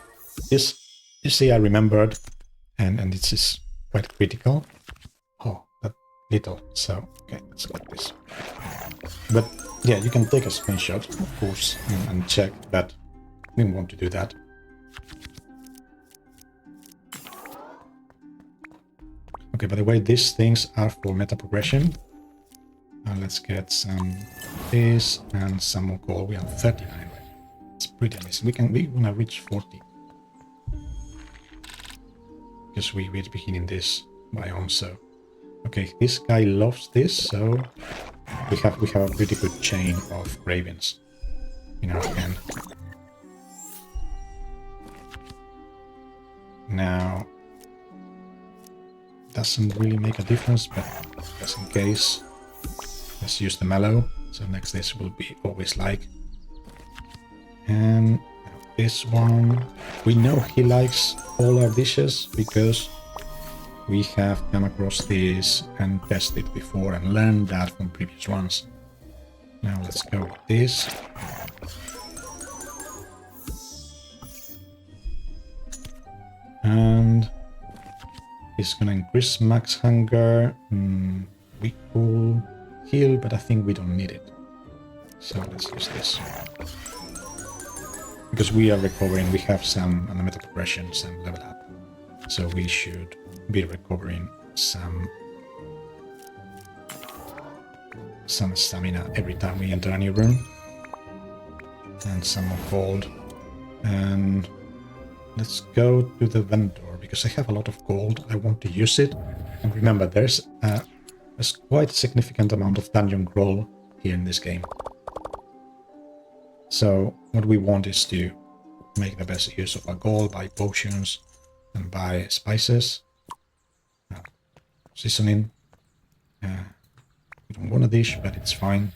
S1: This, you see, I remembered, and this is quite critical. Oh, that little. So, okay, let's get this. But yeah, you can take a screenshot, of course, and check that we want to do that. Okay, by the way, these things are for meta progression. Let's get some this and some more gold. We have 39 right now. It's pretty amazing. We're gonna reach 40. Because we're beginning this biome, so okay, this guy loves this, so we have a pretty good chain of cravings in our hand. Now doesn't really make a difference, but just in case, let's use the mallow. So next this will be always like. And this one, we know he likes all our dishes because we have come across this and tested before and learned that from previous ones. Now let's go with this. And it's gonna increase max hunger. We could heal, but I think we don't need it. So let's use this. because we are recovering, we have some meta progression, some level up. So we should be recovering some stamina every time we enter a new room. And some more gold. And let's go to the vendor, because I have a lot of gold. I want to use it. And remember, there's quite a significant amount of dungeon crawl here in this game. So what we want is to make the best use of our gold, buy potions, and buy spices. Seasoning. We don't want a dish, but it's fine.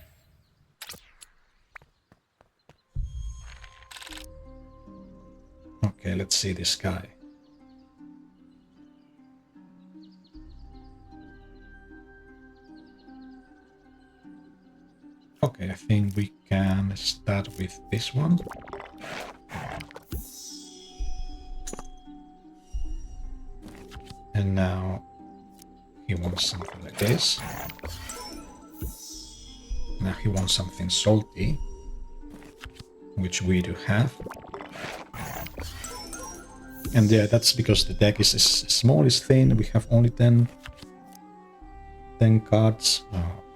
S1: Okay, let's see this guy. Okay, I think we can start with this one. And now he wants something like this. Now he wants something salty, which we do have. And yeah, that's because the deck is small, is thin. We have only 10 cards,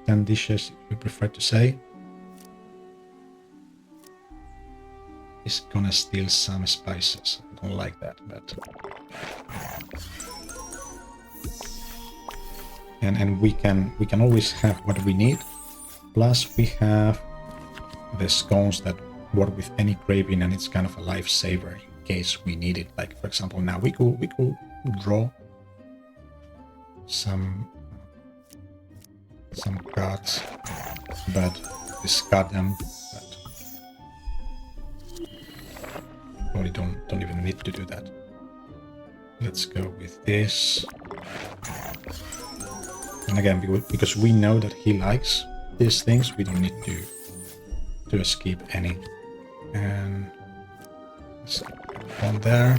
S1: 10 dishes, if you prefer to say. He's gonna steal some spices. I don't like that, but... And we can always have what we need. Plus we have the scones that work with any craving, and it's kind of a lifesaver in case we need it. Like for example, now we could draw some cards, but discard them. But probably don't even need to do that. Let's go with this. And again, because we know that he likes these things, we don't need to skip any. And let's get one there.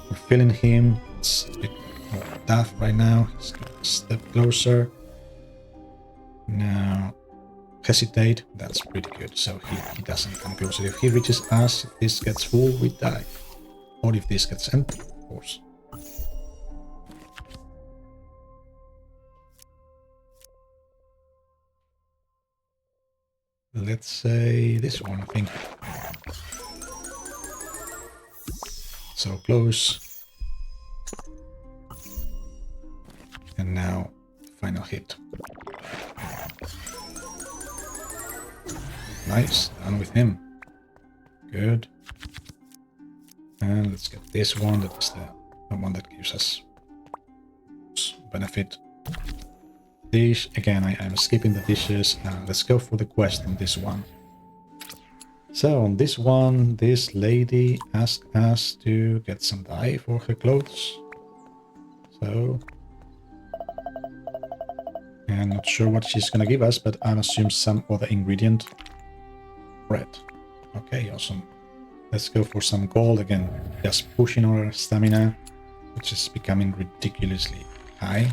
S1: We're feeling him. It's a bit more tough right now. He's going to step closer. Now, hesitate. That's pretty good. So he doesn't come closer. If he reaches us, if this gets full, we die. Or if this gets empty, of course. Let's say this one, I think. So close. And now, final hit. Nice, done with him. Good. And let's get this one, that's the one that gives us benefit. Dish, again, I'm skipping the dishes. Let's go for the quest on this one. So on this one, this lady asked us to get some dye for her clothes. So, I'm not sure what she's gonna give us, but I'll assume some other ingredient. Bread. Okay, awesome. Let's go for some gold again. Just pushing our stamina, which is becoming ridiculously high.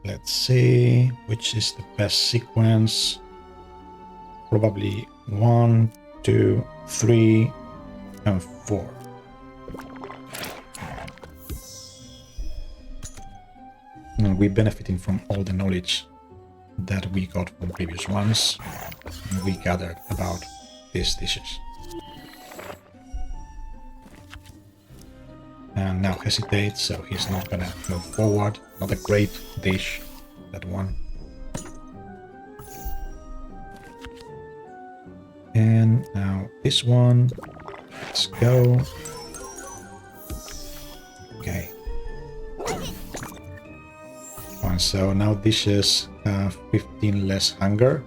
S1: Let's see which is the best sequence. Probably 1, 2, 3, and 4. And we're benefiting from all the knowledge that we got from previous ones. And we gathered about these dishes. And now hesitates, so he's not gonna move forward. Not a great dish, that one. And now this one. Let's go. Okay. Fine, so now dishes have 15 less hunger.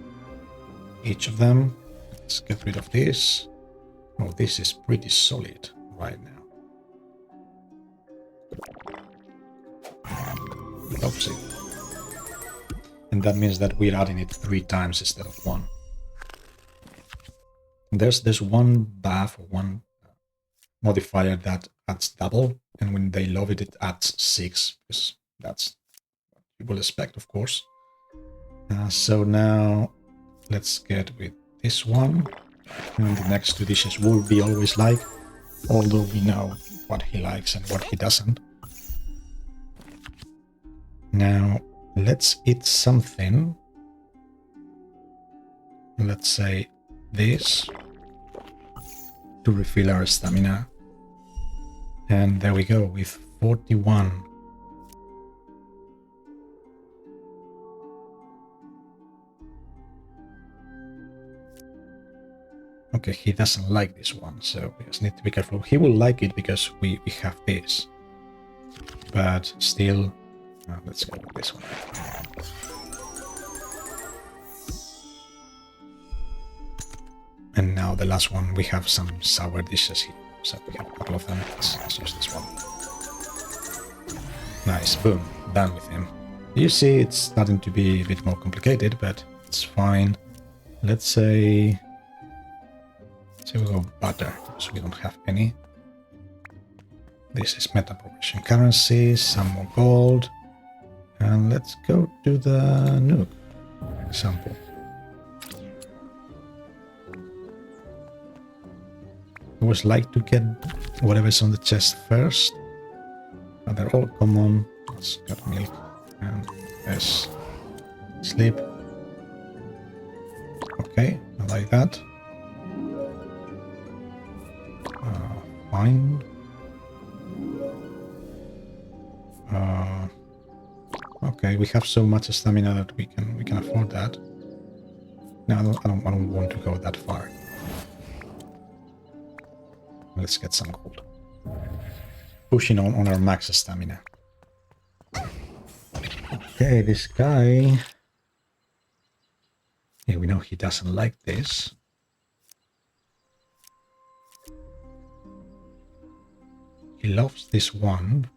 S1: Each of them. Let's get rid of this. Oh, this is pretty solid right now. Loves it. And that means that we're adding it 3 times instead of 1. There's one buff or one modifier that adds double, and when they love it, it adds 6, because that's what you will expect, of course. So now let's get with this one. And the next two dishes will be always like, although we know what he likes and what he doesn't. Now, let's eat something. Let's say this to refill our stamina. And there we go with 41. Okay, he doesn't like this one, so we just need to be careful. He will like it because we have this. But still, let's go with this one. And now the last one, we have some sour dishes here. So we have a couple of them. Let's use this one. Nice, boom, done with him. You see, it's starting to be a bit more complicated, but it's fine. Let's say we go butter, because we don't have any. This is meta progression currency, some more gold. And let's go to the nuke, for example. I always like to get whatever's on the chest first. But they're all common. Let's get milk and yes, sleep. Okay, I like that. Fine. Okay, we have so much stamina that we can afford that. No, I don't want to go that far. Let's get some gold. Pushing on our max stamina. Okay, this guy. Yeah, we know he doesn't like this. He loves this one,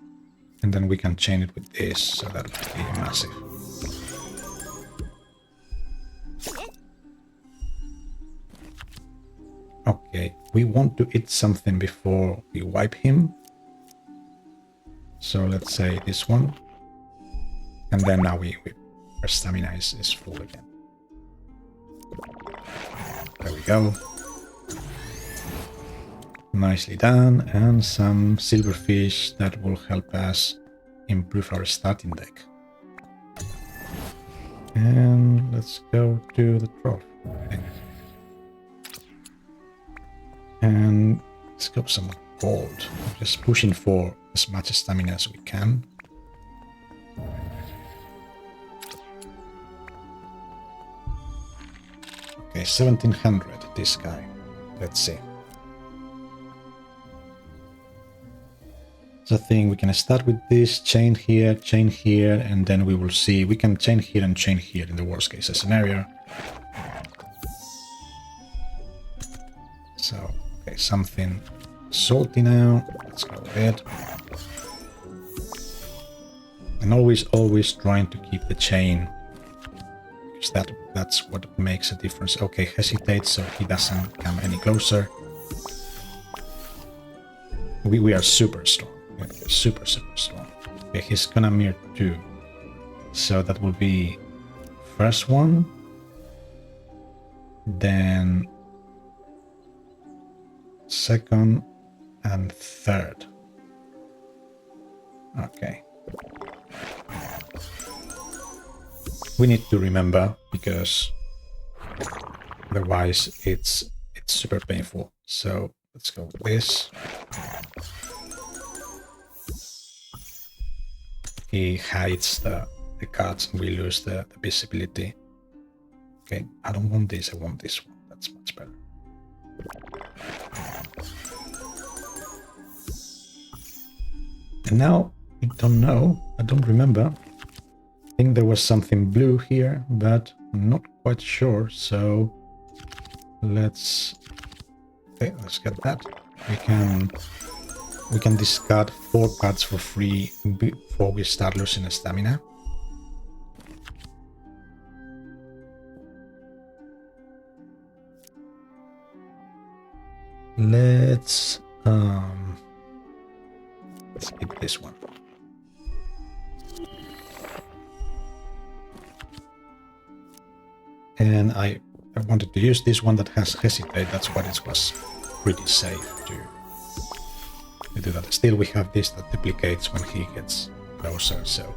S1: and then we can chain it with this, so that would be massive. Okay, we want to eat something before we wipe him. So let's say this one. And then now our stamina is full again. There we go. Nicely done. And some silverfish that will help us improve our starting deck. And let's go to the trough. Okay. And let's go some gold. Just pushing for as much stamina as we can. Okay, 1700, this guy. Let's see. So I think we can start with this, chain here, and then we will see. We can chain here and chain here in the worst case scenario. So, okay, something salty now. Let's go with it. And always trying to keep the chain, because that's what makes a difference. Okay, hesitate so he doesn't come any closer. We are super strong. We're super strong. Okay, he's gonna mirror 2. So that will be first one. Then second and third. Okay. We need to remember, because otherwise it's super painful. So let's go with this. He hides the cards and we lose the visibility. Okay, I don't want this, I want this one. That's much better. And now, I don't know, I don't remember. I think there was something blue here, but I'm not quite sure, so let's get that. We can discard 4 cards for free before we start losing stamina. Let's skip this one. And I I wanted to use this one that has hesitate. That's what it was pretty safe to do that. Still, we have this that duplicates when he gets closer, so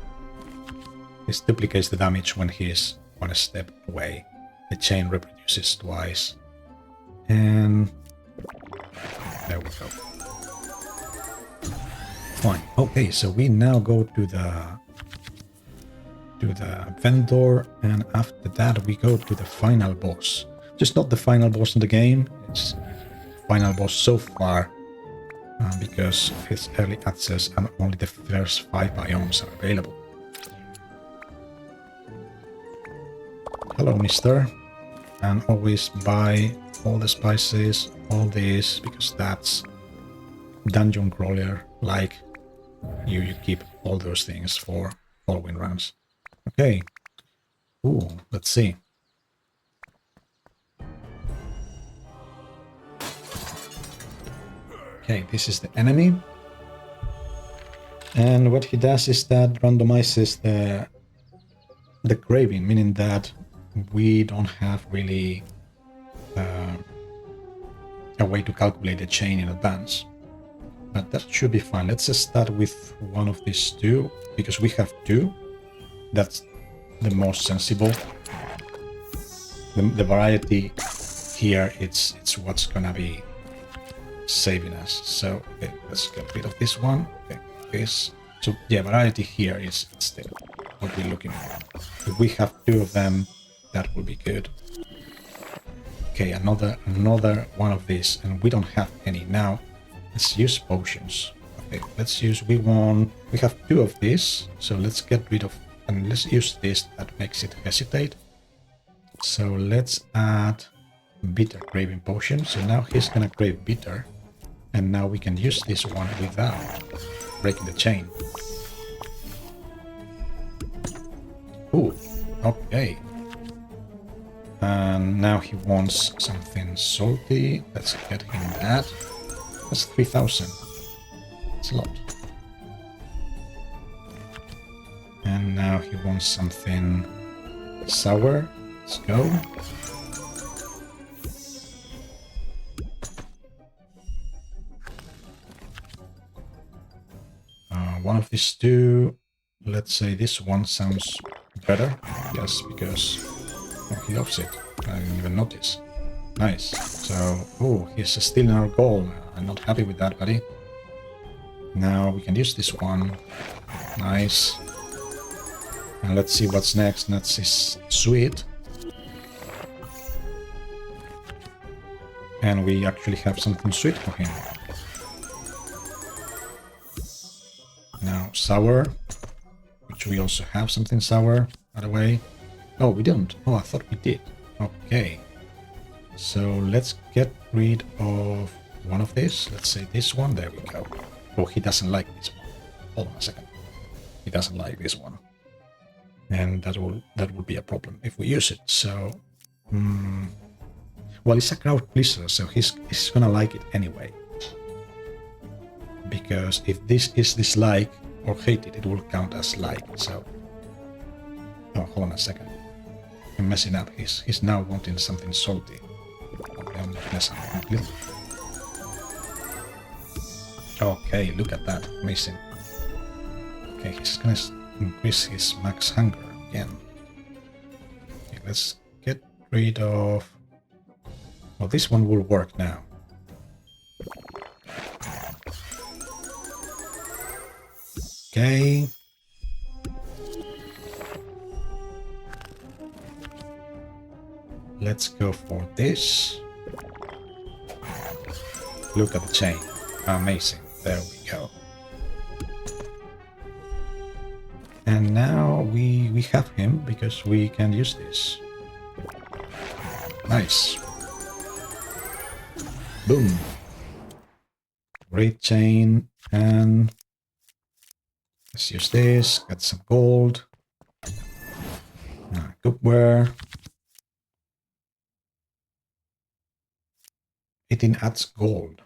S1: this duplicates the damage when he is 1 step away. The chain reproduces twice. And there we go. Fine. Okay, so we now go to the vendor, and after that we go to the final boss. Just not the final boss in the game, it's final boss so far, because it's early access and only the first 5 biomes are available. Hello, mister. And always buy all the spices, all this, because that's dungeon crawler, like you keep all those things for following rounds. Okay. Ooh, let's see. Okay, this is the enemy. And what he does is that randomizes the craving, meaning that we don't have really a way to calculate the chain in advance. But that should be fine. Let's just start with one of these two, because we have 2. That's the most sensible. The variety here, it's what's gonna be saving us. So okay, let's get rid of this one. Okay, this. So yeah, variety here is still what we're looking for. If we have 2 of them, that will be good. Okay, another one of these, and we don't have any now. Let's use potions. Okay, let's use. We have 2 of these, so let's get rid of, and let's use this that makes it hesitate. So let's add bitter craving potion. So now he's gonna crave bitter, and now we can use this one without breaking the chain. Ooh, okay. And now he wants something salty. Let's get him that. That's 3,000. It's a lot. And now he wants something sour. Let's go. One of these 2. Let's say this one sounds better. Yes, because he loves it. I didn't even notice. Nice. So, oh, he's stealing our goal. I'm not happy with that, buddy. Now we can use this one. Nice. And let's see what's next. Next is sweet. And we actually have something sweet for him. Now sour, which we also have something sour, by the way. Oh, we don't. Oh, I thought we did. Okay. So let's get rid of one of these. Let's say this one. There we go. Oh, he doesn't like this one. Hold on a second. He doesn't like this one. And that will be a problem if we use it. So, well, it's a crowd pleaser, so he's gonna like it anyway. Because if this is dislike or hated, it will count as like. So, oh, hold on a second. I'm messing up. He's now wanting something salty. Okay, I'm messing up completely. Okay, look at that. Amazing. Okay, he's gonna increase his max hunger again. Okay, let's get rid of... Well, this one will work now. Okay. Let's go for this. Look at the chain. Amazing. There we go. And now we have him because we can use this. Nice. Boom. Great chain, and let's use this, get some gold. Cookware. 18 adds gold.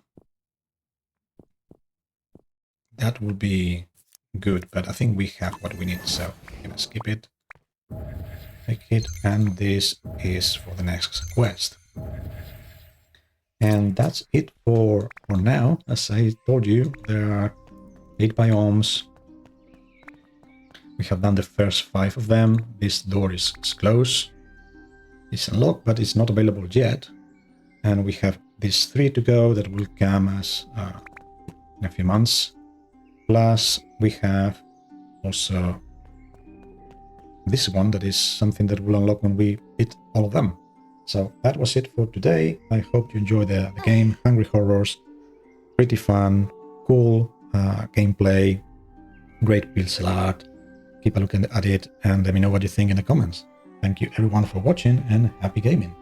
S1: That would be good, but I think we have what we need, so I'm gonna skip it. make it, and this is for the next quest. And that's it for now. As I told you, there are 8 biomes. We have done the first 5 of them. This door is closed. It's unlocked, but it's not available yet. And we have these 3 to go that will come as in a few months. Plus, we have also this one that is something that will unlock when we hit all of them. So that was it for today. I hope you enjoyed the game. Hungry Horrors. Pretty fun, cool gameplay, great pixel art. Keep a look at it and let me know what you think in the comments. Thank you everyone for watching and happy gaming.